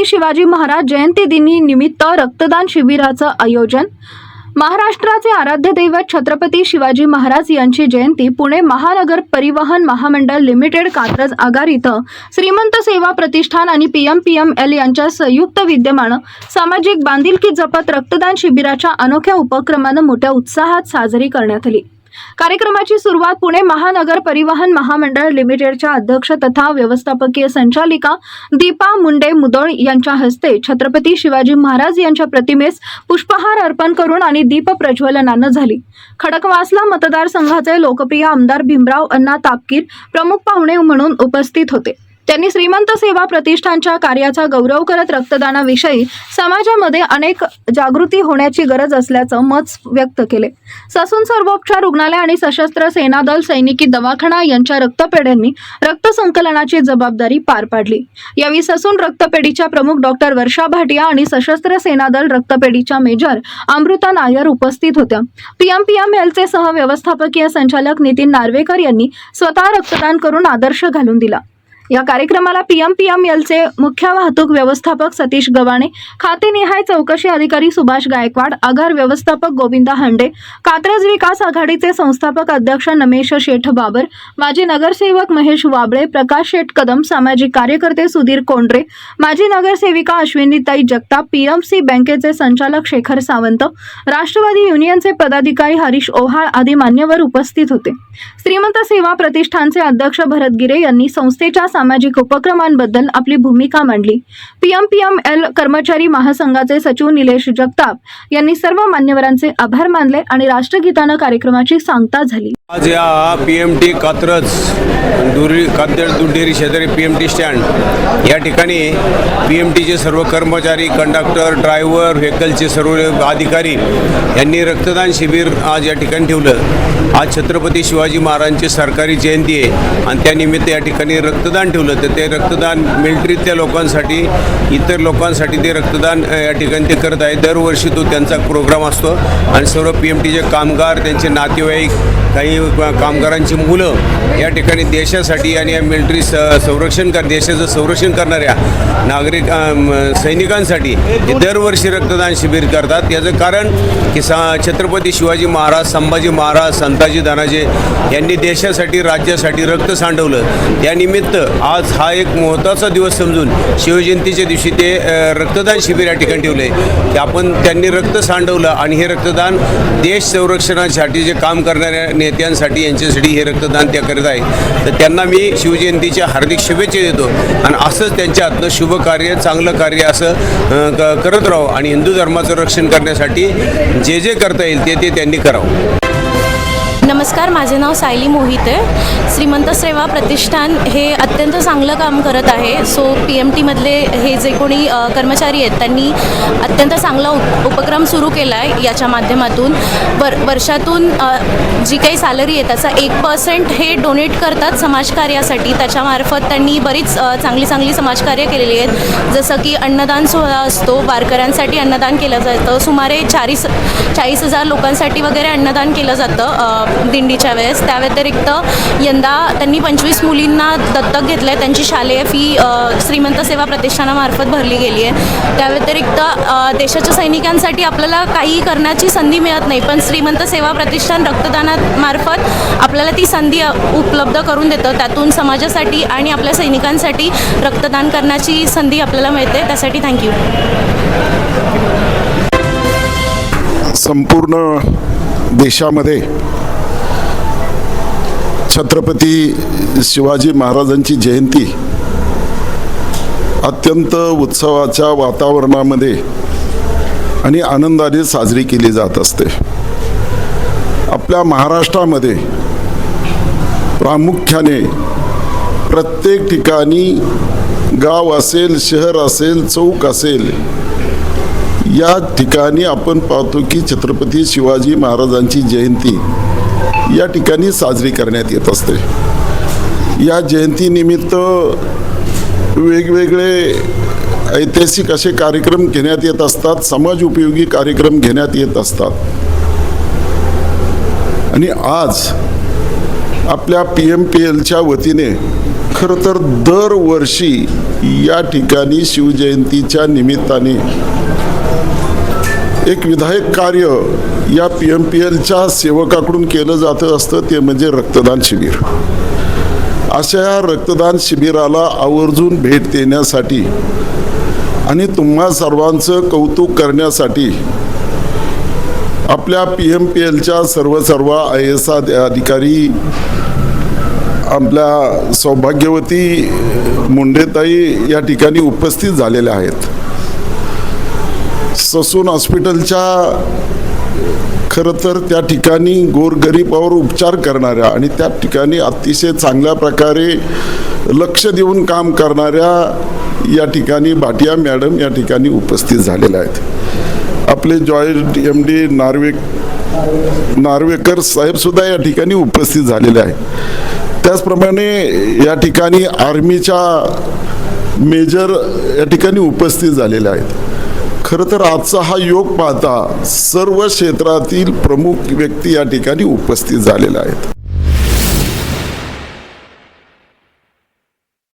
छत्रपती शिवाजी महाराज जयंती दिनी निमित्त रक्तदान शिबिराचं आयोजन। महाराष्ट्राचे आराध्य दैवत छत्रपती शिवाजी महाराज यांची जयंती पुणे महानगर परिवहन महामंडळ लिमिटेड कात्रज आगार इथं श्रीमंत सेवा प्रतिष्ठान आणि PMPML यांच्या संयुक्त विद्यमानं सामाजिक बांधिलकी जपत रक्तदान शिबिराच्या अनोख्या उपक्रमानं मोठ्या उत्साहात साजरी करण्यात आली। कार्यक्रमाची सुरुवात पुणे महानगर परिवहन महामंडळ लिमिटेडच्या अध्यक्ष तथा व्यवस्थापकीय संचालिका दीपा मुंडे मुदोळ यांच्या हस्ते छत्रपती शिवाजी महाराज यांच्या प्रतिमेस पुष्पहार अर्पण करून आणि दीप प्रज्वलनानं झाली। खडकवासला मतदारसंघाचे लोकप्रिय आमदार भीमराव अण्णा तापकीर प्रमुख पाहुणे म्हणून उपस्थित होते। त्यांनी श्रीमंत सेवा प्रतिष्ठानच्या कार्याचा गौरव करत रक्तदानाविषयी समाजामध्ये अनेक जागृती होण्याची गरज असल्याचं मत व्यक्त केले। ससून सर्वोपचार रुग्णालय आणि सशस्त्र सेना दल सैनिकी दवाखाना यांच्या रक्तपेढ्यांनी रक्त संकलनाची जबाबदारी पार पाडली। यावेळी ससून रक्तपेढीच्या प्रमुख डॉक्टर वर्षा भाटिया आणि सशस्त्र सेना दल रक्तपेढीच्या मेजर अमृता नायर उपस्थित होत्या। PMPMLचे सह व्यवस्थापकीय संचालक नितीन नार्वेकर यांनी स्वतः रक्तदान करून आदर्श घालून दिला। या कार्यक्रमाला PMPMLचे मुख्य वाहतूक व्यवस्थापक सतीश गवाणे, खातेनिहाय चौकशी अधिकारी सुभाष गायकवाड, आगार व्यवस्थापक गोविंदा हंडे, कात्रज विकास आघाडीचे संस्थापक अध्यक्ष नमेश शेठ बाबर, माजी नगरसेवक महेश वाबळे, प्रकाश शेठ कदम, सामाजिक कार्यकर्ते सुधीर कोंडरे, माजी नगरसेविका अश्विनीताई जगताप, PMC बँकेचे संचालक शेखर सावंत, राष्ट्रवादी युनियनचे पदाधिकारी हरीश ओहाळ आदी मान्यवर उपस्थित होते। श्रीमंत सेवा प्रतिष्ठानचे अध्यक्ष भरत गिरे यांनी संस्थेच्या सामाजिक उपक्रमांबद्दल आपली भूमिका मांडली। PMPML कर्मचारी महासंघाचे सचिव निलेश जगताप यांनी सर्व मान्यवरांचे आभार मानले आणि राष्ट्रगीतानं कार्यक्रमाची सांगता झाली। आज या PMT कात्रज दूध डेअरी शेजारी PMT स्टँड या ठिकाणी PMTचे सर्व कर्मचारी, कंडक्टर, ड्रायव्हर, व्हेकलचे सर्व अधिकारी यांनी रक्तदान शिबिर आज या ठिकाणी ठेवलं। आज छत्रपती शिवाजी महाराजांची सरकारी जयंती आहे आणि त्यानिमित्त या ठिकाणी रक्तदान ठेवलं। तर ते रक्तदान मिलिटरीतल्या लोकांसाठी, इतर लोकांसाठी ते रक्तदान या ठिकाणी ते करत आहे। दरवर्षी तो त्यांचा प्रोग्राम असतो आणि सर्व PMTचे कामगार, त्यांचे नातेवाईक, काही कामगारांची मुलं या ठिकाणी देशासाठी आणि या मिलिटरी देशाचं संरक्षण करणाऱ्या नागरिक सैनिकांसाठी ते दरवर्षी रक्तदान शिबिर करतात। याचं कारण की छत्रपती शिवाजी महाराज, संभाजी महाराज, संताजी धनाजी यांनी देशासाठी, राज्यासाठी रक्त सांडवलं। त्यानिमित्त आज हा एक महत्त्वाचा दिवस समजून शिवजयंतीच्या दिवशी ते रक्तदान शिबिर या ठिकाणी ठेवलं आहे की आपण त्यांनी रक्त सांडवलं आणि हे रक्तदान देश संरक्षणासाठी जे काम करणाऱ्या नेत्यांसाठी, यांच्यासाठी हे रक्तदान त्या करत आहे। तर त्यांना मी शिवजयंतीच्या हार्दिक शुभेच्छा देतो आणि असंच त्यांच्या हातनं शुभ कार्य, चांगलं कार्य असं करत राहो आणि हिंदू धर्माचं रक्षण करण्यासाठी जे जे करता येईल ते त्यांनी करावं। नमस्कार, माझे नाव सायली मोहिते। श्रीमंत सेवा प्रतिष्ठान हे अत्यंत चांगलं काम करत आहे। सो PMTमधले हे जे कोणी कर्मचारी आहेत त्यांनी अत्यंत चांगला उपक्रम सुरू केला आहे। याच्या माध्यमातून वर्षातून जी काही सॅलरी आहे त्याचा 1% हे डोनेट करतात समाजकार्यासाठी। त्याच्यामार्फत त्यांनी बरीच चांगली समाजकार्य केलेली आहेत। जसं की अन्नदान सोहळा असतो, वारकऱ्यांसाठी अन्नदान केलं जातं, सुमारे 40,000 लोकांसाठी वगैरे अन्नदान केलं जातं दिंडीच्या वेळेस। त्या व्यतिरिक्त यंदा त्यांनी 25 मुलींना दत्तक घेतलं आहे। त्यांची शालेय फी श्रीमंत सेवा प्रतिष्ठानामार्फत भरली गेली आहे। त्या व्यतिरिक्त देशाच्या सैनिकांसाठी आपल्याला काही करण्याची संधी मिळत नाही, पण श्रीमंत सेवा प्रतिष्ठान रक्तदानामार्फत आपल्याला ती संधी उपलब्ध करून देतं। त्यातून समाजासाठी आणि आपल्या सैनिकांसाठी रक्तदान करण्याची संधी आपल्याला मिळते। त्यासाठी थँक्यू। संपूर्ण देशामध्ये छत्रपती शिवाजी महाराजांची जयंती अत्यंत उत्सवाच्या वातावरणामध्ये आणि आनंदाने साजरी केली जात असते। आपल्या महाराष्ट्रामध्ये प्रामुख्याने प्रत्येक ठिकाणी गाव असेल, शहर असेल, चौक असेल, या ठिकाणी आपण पाहतो की छत्रपती शिवाजी महाराजांची जयंती या ठिकाणी साजरी करण्यात येत असते। या जयंतीनिमित्त वेगवेगळे ऐतिहासिक असे कार्यक्रम घेण्यात येत असतात, समाज उपयोगी कार्यक्रम घेण्यात येत असतात। आणि आज आपल्या PMPLच्या वतीने खरं तर दरवर्षी या ठिकाणी शिवजयंतीच्या निमित्ताने एक विधायक कार्य या PMPLच्या सेवकाकडून केलं जातं असतं, ते म्हणजे रक्तदान शिबिर. अशा या रक्तदान शिबिराला आवर्जून भेट देण्यासाठी आणि तुम्हा सर्वांचं कौतुक करण्यासाठी आपल्या PMPLच्या सर्व IAS अधिकारी आपल्या सौभाग्यवती मुंडेताई या ठिकाणी उपस्थित झालेल्या आहेत. ससून हॉस्पिटलच्या खरं तर त्या ठिकाणी गोरगरिबावर उपचार करणाऱ्या आणि त्या ठिकाणी अतिशय चांगल्या प्रकारे लक्ष देऊन काम करणाऱ्या या ठिकाणी भाटिया मॅडम या ठिकाणी उपस्थित झालेल्या आहेत. आपले जॉईंट MD नार्वेकर साहेबसुद्धा या ठिकाणी उपस्थित झालेले आहेत. त्याचप्रमाणे या ठिकाणी आर्मीच्या मेजर या ठिकाणी उपस्थित झालेले आहेत. खरं तर आजचा हा योग पाहता सर्व क्षेत्रातील प्रमुख व्यक्ती या ठिकाणी उपस्थित झालेल्या आहेत.